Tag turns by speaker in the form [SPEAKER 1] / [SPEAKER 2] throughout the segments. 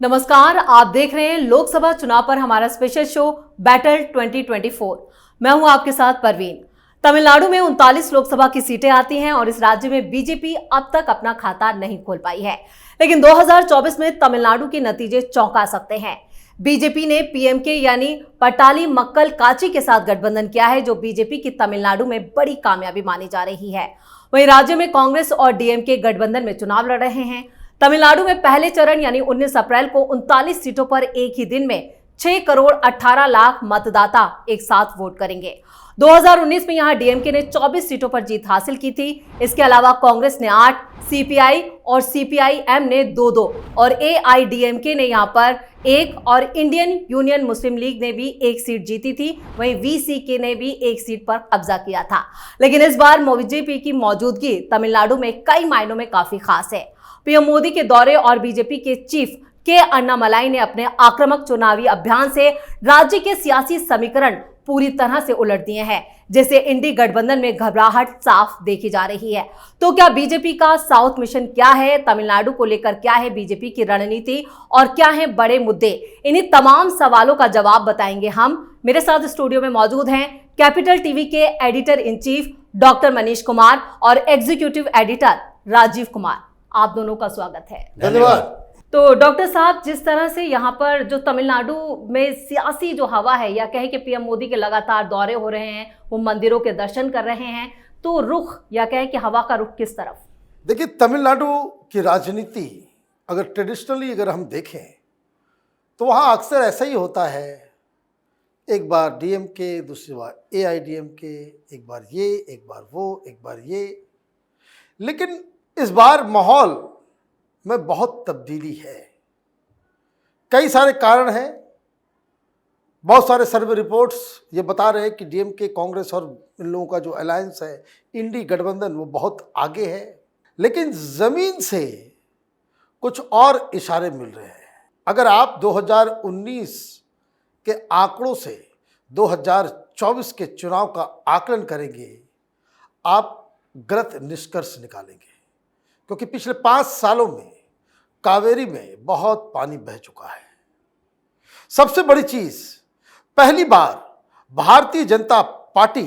[SPEAKER 1] नमस्कार, आप देख रहे हैं लोकसभा चुनाव पर हमारा स्पेशल शो बैटल 2024। मैं हूं आपके साथ परवीन। तमिलनाडु में 39 लोकसभा की सीटें आती हैं और इस राज्य में बीजेपी अब तक अपना खाता नहीं खोल पाई है, लेकिन 2024 में तमिलनाडु के नतीजे चौंका सकते हैं। बीजेपी ने पीएमके यानी पटाली मक्कल काची के साथ गठबंधन किया है, जो बीजेपी की तमिलनाडु में बड़ी कामयाबी मानी जा रही है। वहीं राज्य में कांग्रेस और डीएमके गठबंधन में चुनाव लड़ रहे हैं। तमिलनाडु में पहले चरण यानी 19 अप्रैल को 39 सीटों पर एक ही दिन में 6 करोड़ 18 लाख मतदाता एक साथ वोट करेंगे। 2019 में यहां डीएमके ने 24 सीटों पर जीत हासिल की थी। इसके अलावा कांग्रेस ने 8, सीपीआई और सीपीआईएम ने 2-2 और एआईडीएमके ने यहां पर 1 और इंडियन यूनियन मुस्लिम लीग ने भी 1 सीट जीती थी। वहीं वीसीके ने भी 1 सीट पर कब्जा किया था। लेकिन इस बार बीजेपी की मौजूदगी तमिलनाडु में कई मायनों में काफी खास है। पीएम मोदी के दौरे और बीजेपी के चीफ के अन्नामलाई ने अपने आक्रामक चुनावी अभियान से राज्य के सियासी समीकरण पूरी तरह से उलट दिए हैं, जैसे इंडी गठबंधन में घबराहट साफ देखी जा रही है। तो क्या बीजेपी का साउथ मिशन क्या है, तमिलनाडु को लेकर क्या है बीजेपी की रणनीति और क्या है बड़े मुद्दे, इन्हीं तमाम सवालों का जवाब बताएंगे हम। मेरे साथ स्टूडियो में मौजूद हैं कैपिटल टीवी के editor in chief doctor Manish Kumar और एग्जीक्यूटिव एडिटर राजीव कुमार। आप दोनों का स्वागत है।
[SPEAKER 2] धन्यवाद।
[SPEAKER 1] तो डॉक्टर साहब, जिस तरह से यहाँ पर जो तमिलनाडु में सियासी जो हवा है, या कहे कि पीएम मोदी के लगातार दौरे हो रहे हैं, वो मंदिरों के दर्शन कर रहे हैं, तो रुख या कहे कि हवा का रुख किस तरफ?
[SPEAKER 2] देखिए, तमिलनाडु की राजनीति अगर ट्रेडिशनली अगर हम देखें तो वहाँ अक्सर ऐसा ही होता है, एक बार डीएमके, दूसरी बार एआईडीएमके, एक बार ये, एक बार वो, एक बार ये। लेकिन इस बार माहौल में बहुत तब्दीली है। कई सारे कारण हैं। बहुत सारे सर्वे रिपोर्ट्स ये बता रहे हैं कि डीएमके, कांग्रेस और इन लोगों का जो अलायंस है, इंडी गठबंधन, वो बहुत आगे है। लेकिन ज़मीन से कुछ और इशारे मिल रहे हैं। अगर आप 2019 के आंकड़ों से 2024 के चुनाव का आकलन करेंगे, आप गलत निष्कर्ष निकालेंगे, क्योंकि पिछले 5 सालों में कावेरी में बहुत पानी बह चुका है। सबसे बड़ी चीज, पहली बार भारतीय जनता पार्टी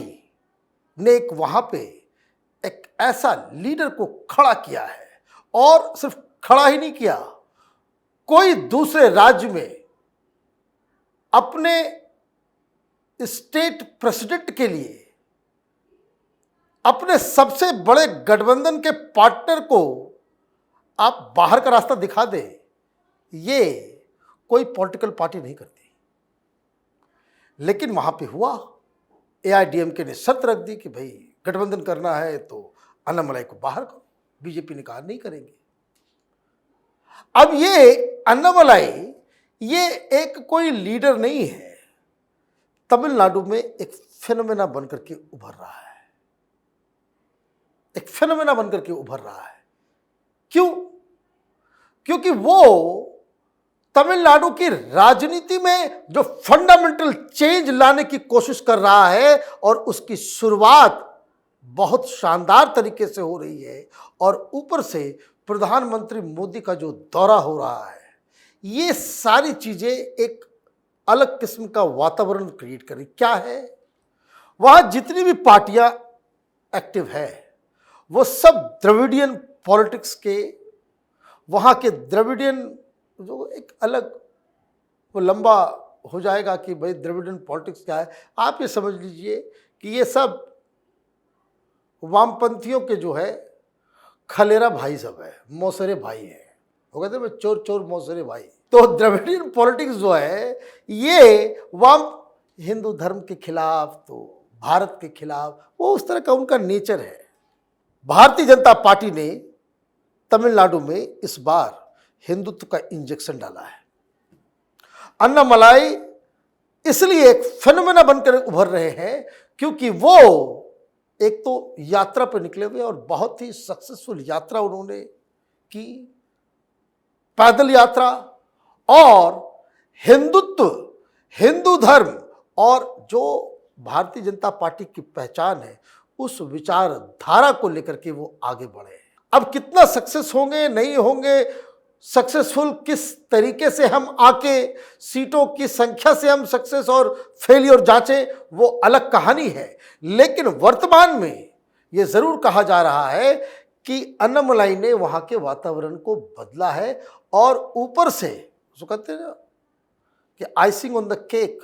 [SPEAKER 2] ने वहां पे एक ऐसा लीडर को खड़ा किया है, और सिर्फ खड़ा ही नहीं किया, कोई दूसरे राज्य में अपने स्टेट प्रेसिडेंट के लिए अपने सबसे बड़े गठबंधन के पार्टनर को आप बाहर का रास्ता दिखा दे, ये कोई पॉलिटिकल पार्टी नहीं करती। लेकिन वहां पे हुआ, एआईडीएमके ने शर्त रख दी कि भाई गठबंधन करना है तो अन्नामलाई को बाहर करो। बीजेपी ने कहा नहीं करेंगे। अब ये अन्नामलाई ये एक कोई लीडर नहीं है, तमिलनाडु में एक फिनोमेना बनकर के उभर रहा है, एक फिनोमेना बनकर के उभर रहा है। क्यों? क्योंकि वो तमिलनाडु की राजनीति में जो फंडामेंटल चेंज लाने की कोशिश कर रहा है, और उसकी शुरुआत बहुत शानदार तरीके से हो रही है, और ऊपर से प्रधानमंत्री मोदी का जो दौरा हो रहा है, ये सारी चीजें एक अलग किस्म का वातावरण क्रिएट कर रही। क्या है? वहां जितनी भी पार्टियां एक्टिव है, वो सब द्रविडियन पॉलिटिक्स के, वहाँ के द्रविडियन जो एक अलग, वो लंबा हो जाएगा कि भाई द्रविडियन पॉलिटिक्स क्या है। आप ये समझ लीजिए कि ये सब वामपंथियों के जो है खलेरा भाई सब है, मौसेरे भाई हैं। वो कहते हैं चोर चोर मौसेरे भाई। तो द्रविडियन पॉलिटिक्स जो है, ये वाम हिंदू धर्म के खिलाफ, तो भारत के खिलाफ, वो उस तरह का उनका नेचर है। भारतीय जनता पार्टी ने तमिलनाडु में इस बार हिंदुत्व का इंजेक्शन डाला है। अन्नामलाई इसलिए एक फेनोमेना बनकर उभर रहे हैं क्योंकि वो एक तो यात्रा पर निकले हुए, और बहुत ही सक्सेसफुल यात्रा उन्होंने की, पैदल यात्रा, और हिंदुत्व, हिंदू धर्म और जो भारतीय जनता पार्टी की पहचान है, उस विचारधारा को लेकर के वो आगे बढ़े। अब कितना सक्सेस होंगे नहीं होंगे सक्सेसफुल किस तरीके से हम आके सीटों की संख्या से हम सक्सेस और फेलियर जांचे, वो अलग कहानी है। लेकिन वर्तमान में ये जरूर कहा जा रहा है कि अन्नामलाई ने वहां के वातावरण को बदला है और ऊपर से जो कहते हैं ना कि आइसिंग ऑन द केक,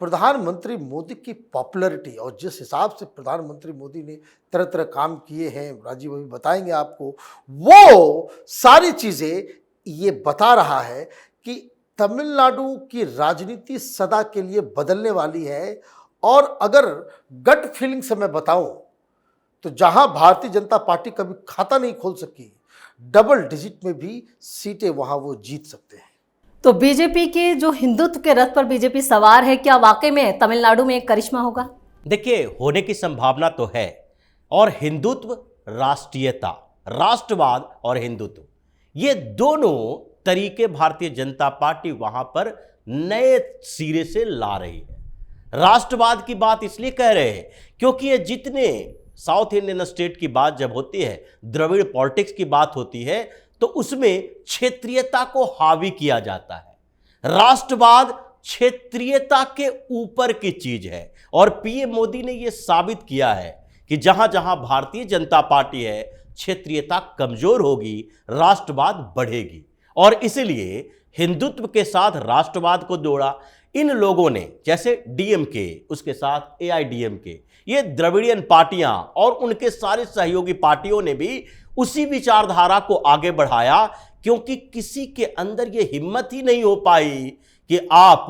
[SPEAKER 2] प्रधानमंत्री मोदी की पॉपुलैरिटी और जिस हिसाब से प्रधानमंत्री मोदी ने तरह तरह काम किए हैं, राजीव अभी बताएंगे आपको, वो सारी चीजें ये बता रहा है कि तमिलनाडु की राजनीति सदा के लिए बदलने वाली है। और अगर गट फीलिंग से मैं बताऊं तो जहां भारतीय जनता पार्टी कभी खाता नहीं खोल सकी, डबल डिजिट में भी सीटें वहां वो जीत सकते हैं।
[SPEAKER 1] तो बीजेपी के जो हिंदुत्व के रथ पर बीजेपी सवार है, क्या वाकई में तमिलनाडु में एक करिश्मा होगा?
[SPEAKER 3] देखिए, होने की संभावना तो है। और हिंदुत्व, राष्ट्रीयता, राष्ट्रवाद और हिंदुत्व, ये दोनों तरीके भारतीय जनता पार्टी वहां पर नए सिरे से ला रही है। राष्ट्रवाद की बात इसलिए कह रहे हैं क्योंकि ये जितने साउथ इंडियन स्टेट की बात जब होती है, द्रविड़ पॉलिटिक्स की बात होती है, तो उसमें क्षेत्रीयता को हावी किया जाता है। राष्ट्रवाद क्षेत्रीयता के ऊपर की चीज है और पीएम मोदी ने यह साबित किया है कि जहां जहां भारतीय जनता पार्टी है, क्षेत्रीयता कमजोर होगी, राष्ट्रवाद बढ़ेगी। और इसलिए हिंदुत्व के साथ राष्ट्रवाद को जोड़ा। इन लोगों ने, जैसे डीएमके, उसके साथ एआईडीएमके, ये द्रविडियन पार्टियां और उनके सारे सहयोगी पार्टियों ने भी उसी विचारधारा को आगे बढ़ाया, क्योंकि किसी के अंदर यह हिम्मत ही नहीं हो पाई कि आप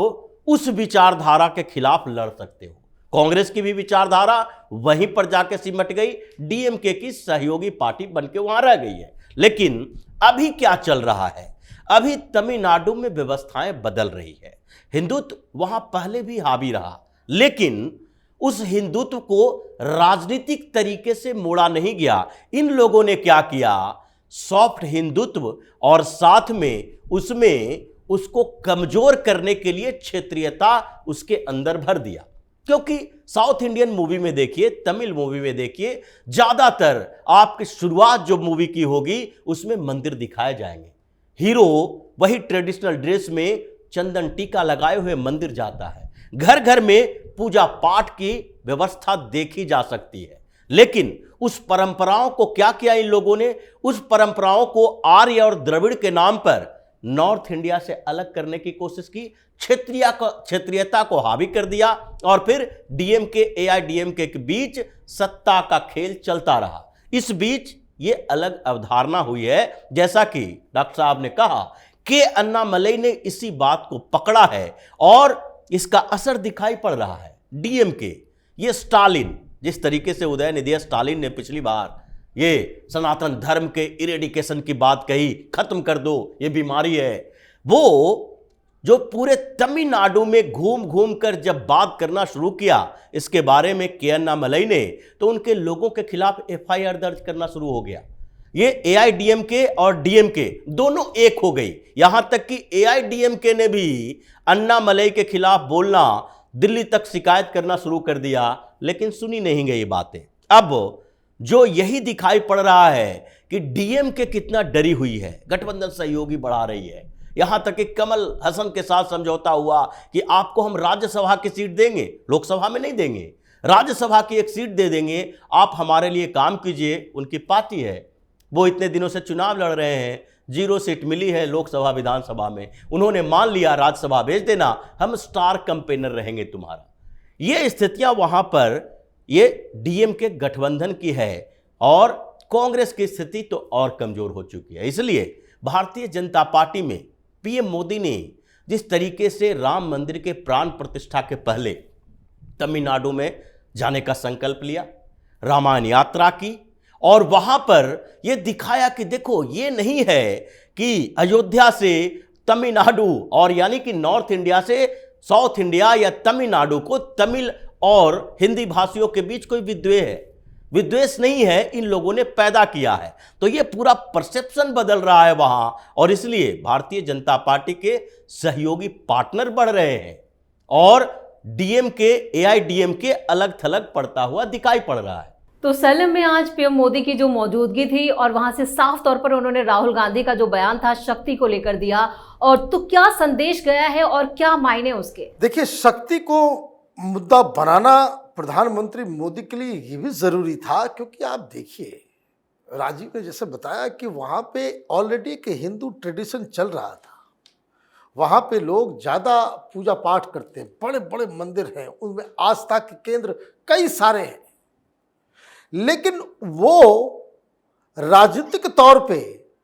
[SPEAKER 3] उस विचारधारा के खिलाफ लड़ सकते हो। कांग्रेस की भी विचारधारा वहीं पर जाके सिमट गई, डीएमके की सहयोगी पार्टी बनके वहां रह गई है। लेकिन अभी क्या चल रहा है? अभी तमिलनाडु में व्यवस्थाएं बदल रही है। हिंदुत्व वहां पहले भी हावी रहा, लेकिन उस हिंदुत्व को राजनीतिक तरीके से मोड़ा नहीं गया। इन लोगों ने क्या किया? सॉफ्ट हिंदुत्व और साथ में उसमें उसको कमजोर करने के लिए क्षेत्रीयता उसके अंदर भर दिया। क्योंकि साउथ इंडियन मूवी में देखिए, तमिल मूवी में देखिए, ज्यादातर आपकी शुरुआत जो मूवी की होगी उसमें मंदिर दिखाए जाएंगे। हीरो वही ट्रेडिशनल ड्रेस में चंदन टीका लगाए हुए मंदिर जाता है। घर घर में पूजा पाठ की व्यवस्था देखी जा सकती है। लेकिन उस परंपराओं को क्या किया इन लोगों ने? उस परंपराओं को आर्य और द्रविड़ के नाम पर नॉर्थ इंडिया से अलग करने की कोशिश की, क्षेत्रीयता को हावी कर दिया और फिर डीएमके एआईडीएमके के बीच सत्ता का खेल चलता रहा। इस बीच ये अलग अवधारणा हुई है, जैसा कि डॉक्टर साहब ने कहा कि अन्नामलई ने इसी बात को पकड़ा है और इसका असर दिखाई पड़ रहा है। डीएमके, ये स्टालिन, जिस तरीके से उदयनिधि स्टालिन ने पिछली बार ये सनातन धर्म के इरेडिकेशन की बात कही, खत्म कर दो, ये बीमारी है, वो जो पूरे तमिलनाडु में घूम घूम कर जब बात करना शुरू किया इसके बारे में के अन्नामलई ने, तो उनके लोगों के खिलाफ एफआईआर दर्ज करना शुरू हो गया। ये एआईडीएमके और डीएमके दोनों एक हो गई। यहां तक कि एआईडीएमके ने भी अन्नामलई के खिलाफ बोलना, दिल्ली तक शिकायत करना शुरू कर दिया, लेकिन सुनी नहीं गई बातें। अब जो यही दिखाई पड़ रहा है कि डीएमके कितना डरी हुई है, गठबंधन सहयोगी बढ़ा रही है। यहां तक कि कमल हसन के साथ समझौता हुआ कि आपको हम राज्यसभा की सीट देंगे, लोकसभा में नहीं देंगे, राज्यसभा की एक सीट दे देंगे, आप हमारे लिए काम कीजिए। उनकी पार्टी है, वो इतने दिनों से चुनाव लड़ रहे हैं, 0 सीट मिली है लोकसभा विधानसभा में, उन्होंने मान लिया राज्यसभा भेज देना, हम स्टार कैंपेनर रहेंगे तुम्हारा। ये स्थितियां वहां पर ये डीएमके गठबंधन की है और कांग्रेस की स्थिति तो और कमजोर हो चुकी है। इसलिए भारतीय जनता पार्टी में पीएम मोदी ने जिस तरीके से राम मंदिर के प्राण प्रतिष्ठा के पहले तमिलनाडु में जाने का संकल्प लिया, रामायण यात्रा की और वहां पर यह दिखाया कि देखो, ये नहीं है कि अयोध्या से तमिलनाडु और यानी कि नॉर्थ इंडिया से साउथ इंडिया या तमिलनाडु को तमिल और हिंदी भाषियों के बीच कोई विद्वेष नहीं है, इन लोगों ने पैदा किया है। तो ये पूरा परसेप्शन बदल रहा है वहां और इसलिए भारतीय जनता पार्टी के सहयोगी पार्टनर बढ़ रहे हैं और डीएमके एआईडीएमके अलग थलग पड़ता हुआ दिखाई पड़ रहा है।
[SPEAKER 1] तो सलेम में आज पीएम मोदी की जो मौजूदगी थी और वहां से साफ तौर पर उन्होंने राहुल गांधी का जो बयान था शक्ति को लेकर दिया, और तो क्या संदेश गया है और क्या मायने उसके?
[SPEAKER 2] देखिए, शक्ति को मुद्दा बनाना प्रधानमंत्री मोदी के लिए ये भी जरूरी था, क्योंकि आप देखिए, राजीव ने जैसे बताया कि वहाँ पे ऑलरेडी एक हिंदू ट्रेडिशन चल रहा था। वहाँ पे लोग ज़्यादा पूजा पाठ करते हैं, बड़े बड़े मंदिर हैं, उनमें आस्था के केंद्र कई सारे हैं, लेकिन वो राजनीतिक तौर पे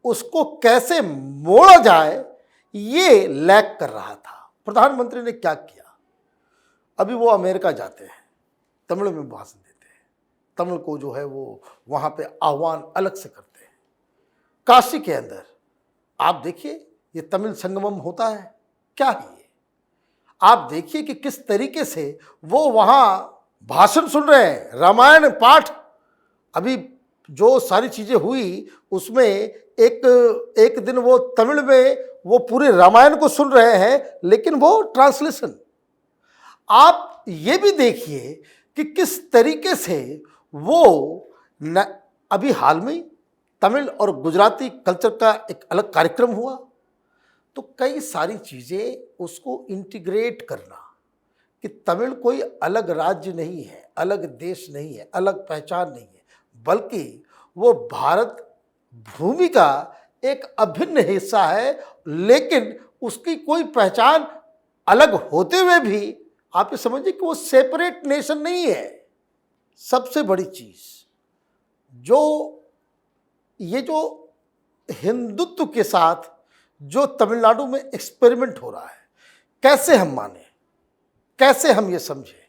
[SPEAKER 2] उसको कैसे मोड़ा जाए ये लैक कर रहा था। प्रधानमंत्री ने क्या किया, अभी वो अमेरिका जाते हैं, तमिल में भाषण देते हैं, तमिल को जो है वो वहाँ पे आह्वान अलग से करते हैं। काशी के अंदर आप देखिए, ये तमिल संगमम होता है, क्या है ये? आप देखिए कि किस तरीके से वो वहाँ भाषण सुन रहे हैं, रामायण पाठ। अभी जो सारी चीज़ें हुई उसमें एक दिन वो तमिल में वो पूरे रामायण को सुन रहे हैं, लेकिन वो ट्रांसलेशन। आप ये भी देखिए कि किस तरीके से वो अभी हाल में तमिल और गुजराती कल्चर का एक अलग कार्यक्रम हुआ, तो कई सारी चीज़ें उसको इंटीग्रेट करना कि तमिल कोई अलग राज्य नहीं है, अलग देश नहीं है, अलग पहचान नहीं है, बल्कि वो भारत भूमि का एक अभिन्न हिस्सा है, लेकिन उसकी कोई पहचान अलग होते हुए भी आप ये समझिए कि वो सेपरेट नेशन नहीं है। सबसे बड़ी चीज़ जो हिंदुत्व के साथ जो तमिलनाडु में एक्सपेरिमेंट हो रहा है, कैसे हम माने, कैसे हम ये समझें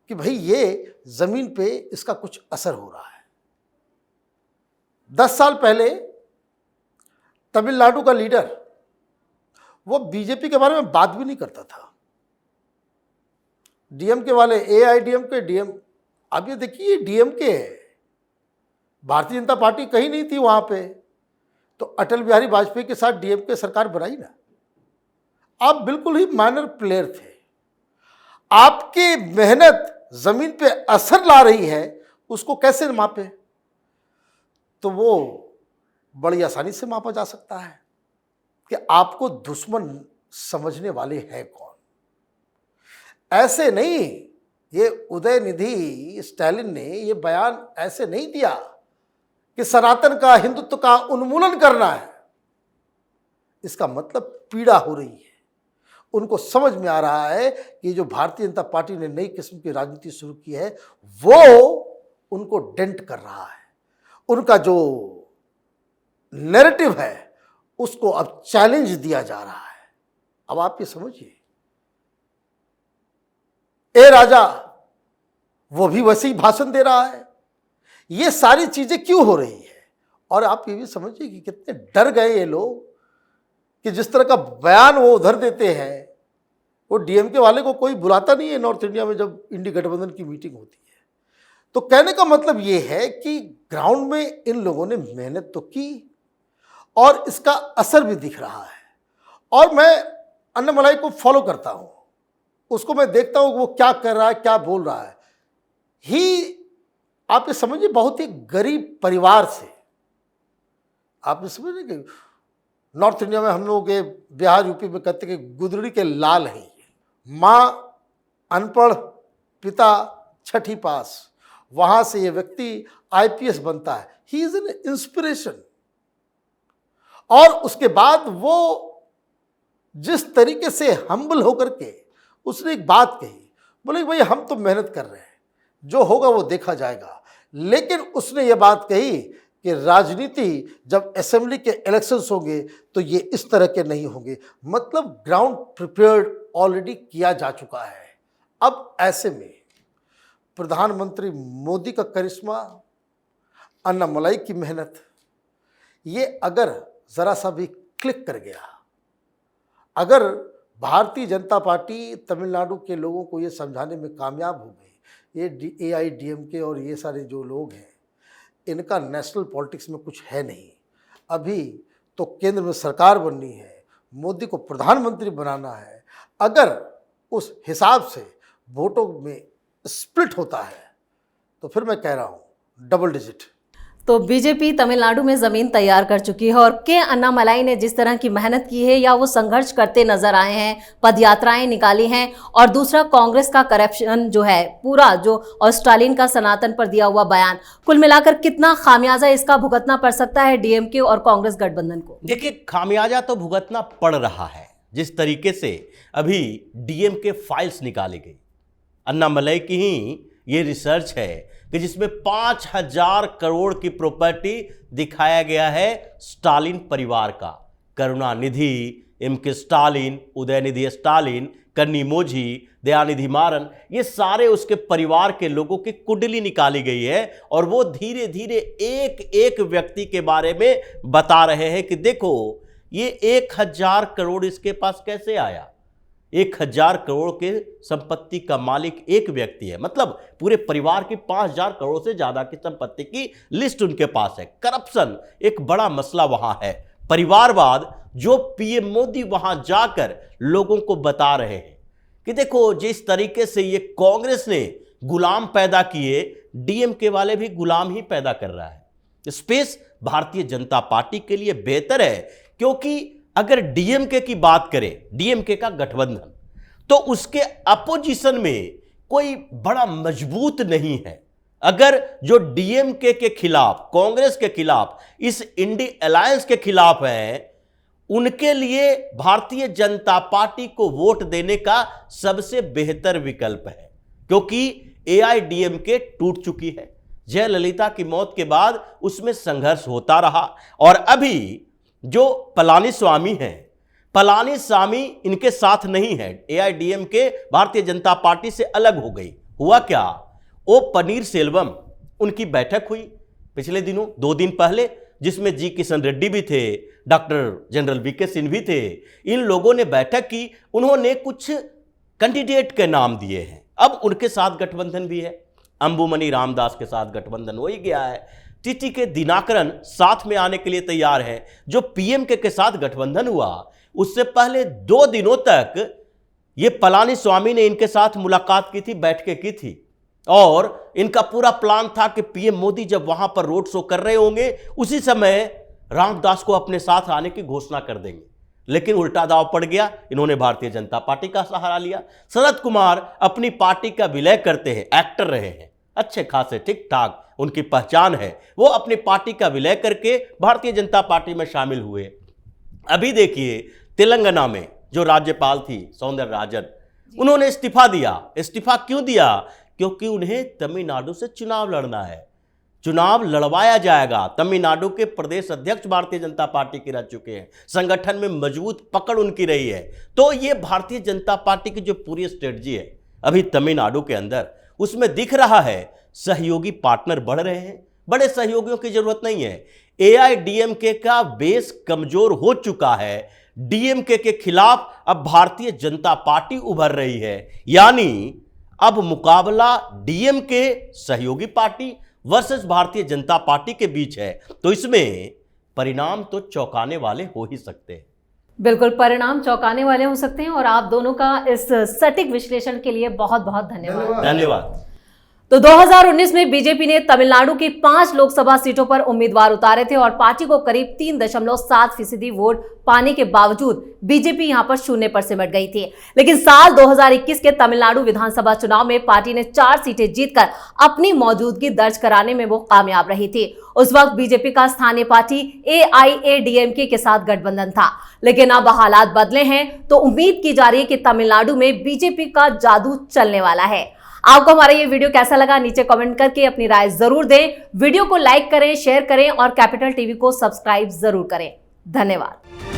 [SPEAKER 2] कि भाई ये ज़मीन पे इसका कुछ असर हो रहा है। 10 साल पहले तमिलनाडु का लीडर वो बीजेपी के बारे में बात भी नहीं करता था। डीएमके वाले, एआईडीएमके, डीएम, अब ये देखिए डीएमके है, भारतीय जनता पार्टी कहीं नहीं थी वहाँ पे, तो अटल बिहारी वाजपेयी के साथ डीएमके सरकार बनाई ना। आप बिल्कुल ही माइनर प्लेयर थे, आपकी मेहनत जमीन पे असर ला रही है, उसको कैसे मापे? तो वो बड़ी आसानी से मापा जा सकता है कि आपको दुश्मन समझने वाले हैं कौन। ऐसे नहीं, ये उदयनिधि स्टालिन ने ये बयान ऐसे नहीं दिया कि सनातन का, हिंदुत्व का उन्मूलन करना है। इसका मतलब पीड़ा हो रही है, उनको समझ में आ रहा है कि जो भारतीय जनता पार्टी ने नई किस्म की राजनीति शुरू की है वो उनको डेंट कर रहा है। उनका जो नैरेटिव है उसको अब चैलेंज दिया जा रहा है। अब आप ये समझिए, ए राजा वो भी वैसे ही भाषण दे रहा है। ये सारी चीजें क्यों हो रही है? और आप ये भी समझिए कि कितने डर गए ये लोग कि जिस तरह का बयान वो उधर देते हैं, वो डीएमके वाले को कोई बुलाता नहीं है नॉर्थ इंडिया में जब इंडी गठबंधन की मीटिंग होती है। तो कहने का मतलब ये है कि ग्राउंड में इन लोगों ने मेहनत तो की और इसका असर भी दिख रहा है। और मैं अन्नामलाई को फॉलो करता हूं, उसको मैं देखता हूं वो क्या कर रहा है, क्या बोल रहा है। आप ये समझिए बहुत ही गरीब परिवार से, आप ये समझ रहे कि नॉर्थ इंडिया में हम लोग के बिहार यूपी में कहते कि गुदड़ी के लाल हैं, माँ अनपढ़, पिता छठी पास, वहां से ये व्यक्ति आईपीएस बनता है। He is an inspiration. और उसके बाद वो जिस तरीके से हम्बल होकर के उसने एक बात कही, बोले भाई हम तो मेहनत कर रहे हैं, जो होगा वो देखा जाएगा। लेकिन उसने ये बात कही कि राजनीति जब असेंबली के इलेक्शंस होंगे तो ये इस तरह के नहीं होंगे। मतलब ग्राउंड प्रिपेयर्ड ऑलरेडी किया जा चुका है। अब ऐसे में प्रधानमंत्री मोदी का करिश्मा, अन्नामलाई की मेहनत, ये अगर ज़रा सा भी क्लिक कर गया, अगर भारतीय जनता पार्टी तमिलनाडु के लोगों को ये समझाने में कामयाब हो गई, ये एआईडीएमके और ये सारे जो लोग हैं, इनका नेशनल पॉलिटिक्स में कुछ है नहीं। अभी तो केंद्र में सरकार बननी है, मोदी को प्रधानमंत्री बनाना है। अगर उस हिसाब से वोटों में स्प्लिट होता है तो फिर मैं कह रहा हूँ डबल डिजिट।
[SPEAKER 1] तो बीजेपी तमिलनाडु में जमीन तैयार कर चुकी है और के अन्नामलाई ने जिस तरह की मेहनत की है या वो संघर्ष करते नजर आए हैं, पदयात्राएं निकाली हैं, और दूसरा कांग्रेस का करप्शन जो है पूरा, जो और स्टालिन का सनातन पर दिया हुआ बयान, कुल मिलाकर कितना खामियाजा इसका भुगतना पड़ सकता है डीएमके और कांग्रेस गठबंधन को?
[SPEAKER 3] देखिए, खामियाजा तो भुगतना पड़ रहा है। जिस तरीके से अभी डीएमके फाइल्स निकाली गई, अन्नामलाई की ही ये रिसर्च है कि जिसमें 5,000 करोड़ की प्रॉपर्टी दिखाया गया है स्टालिन परिवार का। करुणानिधि, एम.के. स्टालिन, उदयनिधि स्टालिन, कन्निमोझी, दयानिधि मारन, ये सारे उसके परिवार के लोगों की कुंडली निकाली गई है और वो धीरे धीरे एक एक व्यक्ति के बारे में बता रहे हैं कि देखो ये 1,000 करोड़ इसके पास कैसे आया। 1,000 करोड़ के संपत्ति का मालिक एक व्यक्ति है, मतलब पूरे परिवार की 5,000 करोड़ से ज्यादा की संपत्ति की लिस्ट उनके पास है। करप्शन एक बड़ा मसला वहां है, परिवारवाद, जो पीएम मोदी वहां जाकर लोगों को बता रहे हैं कि देखो जिस तरीके से ये कांग्रेस ने गुलाम पैदा किए, डीएमके वाले भी गुलाम ही पैदा कर रहा है। स्पेस भारतीय जनता पार्टी के लिए बेहतर है, क्योंकि अगर डीएमके की बात करें, डीएमके का गठबंधन, तो उसके अपोजिशन में कोई बड़ा मजबूत नहीं है। अगर जो डीएमके के खिलाफ, कांग्रेस के खिलाफ, इस इंडी अलायंस के खिलाफ है, उनके लिए भारतीय जनता पार्टी को वोट देने का सबसे बेहतर विकल्प है, क्योंकि एआईडीएमके टूट चुकी है। जयललिता की मौत के बाद उसमें संघर्ष होता रहा और अभी जो पलानीस्वामी हैं, पलानीस्वामी इनके साथ नहीं है। एआईडीएमके भारतीय जनता पार्टी से अलग हो गई। हुआ क्या, ओ पनीर सेल्वम, उनकी बैठक हुई पिछले दिनों, 2 दिन पहले, जिसमें जी किशन रेड्डी भी थे, डॉक्टर जनरल वीके सिंह भी थे। इन लोगों ने बैठक की, उन्होंने कुछ कैंडिडेट के नाम दिए हैं। अब उनके साथ गठबंधन भी है, अंबुमणि रामदास के साथ गठबंधन हो ही गया है। टीटी के दिनाकरन साथ में आने के लिए तैयार है। जो पीएमके के साथ गठबंधन हुआ, उससे पहले 2 दिनों तक ये पलानीस्वामी ने इनके साथ मुलाकात की थी, बैठकें की थी, और इनका पूरा प्लान था कि पीएम मोदी जब वहां पर रोड शो कर रहे होंगे उसी समय रामदास को अपने साथ आने की घोषणा कर देंगे। लेकिन उल्टा दाव पड़ गया, इन्होंने भारतीय जनता पार्टी का सहारा लिया। शरद कुमार अपनी पार्टी का विलय करते हैं, एक्टर रहे हैं, अच्छे खासे ठीक ठाक उनकी पहचान है, वो अपनी पार्टी का विलय करके भारतीय जनता पार्टी में शामिल हुए। अभी देखिए तेलंगाना में जो राज्यपाल थी सौंदरराजन, उन्होंने इस्तीफा दिया। इस्तीफा क्यों दिया? क्योंकि उन्हें तमिलनाडु से चुनाव लड़ना है, चुनाव लड़वाया जाएगा। तमिलनाडु के प्रदेश अध्यक्ष भारतीय जनता पार्टी के रह चुके हैं, संगठन में मजबूत पकड़ उनकी रही है। तो ये भारतीय जनता पार्टी की जो पूरी स्ट्रेटजी है अभी तमिलनाडु के अंदर, उसमें दिख रहा है सहयोगी पार्टनर बढ़ रहे हैं। बड़े सहयोगियों की जरूरत नहीं है। एआईडीएमके का बेस कमजोर हो चुका है। डीएमके के खिलाफ अब भारतीय जनता पार्टी उभर रही है, यानी अब मुकाबला डीएमके सहयोगी party versus Bharatiya Janata party के बीच है। तो इसमें परिणाम तो चौंकाने वाले हो ही सकते हैं।
[SPEAKER 1] बिल्कुल, परिणाम चौंकाने वाले हो सकते हैं और आप दोनों का इस सटीक विश्लेषण के लिए बहुत बहुत धन्यवाद।
[SPEAKER 3] धन्यवाद।
[SPEAKER 1] तो 2019 में बीजेपी ने तमिलनाडु की 5 लोकसभा सीटों पर उम्मीदवार उतारे थे और पार्टी को करीब 3.7% वोट पाने के बावजूद बीजेपी यहां पर शून्य पर सिमट गई थी। लेकिन साल 2021 के तमिलनाडु विधानसभा चुनाव में पार्टी ने 4 सीटें जीतकर अपनी मौजूदगी दर्ज कराने में वो कामयाब रही थी। उस वक्त बीजेपी का स्थानीय पार्टी एआईएडीएमके के साथ गठबंधन था, लेकिन अब हालात बदले हैं तो उम्मीद की जा रही है कि तमिलनाडु में बीजेपी का जादू चलने वाला है। आपको हमारा ये वीडियो कैसा लगा नीचे कमेंट करके अपनी राय जरूर दें। वीडियो को लाइक करें, शेयर करें और कैपिटल टीवी को सब्सक्राइब जरूर करें। धन्यवाद।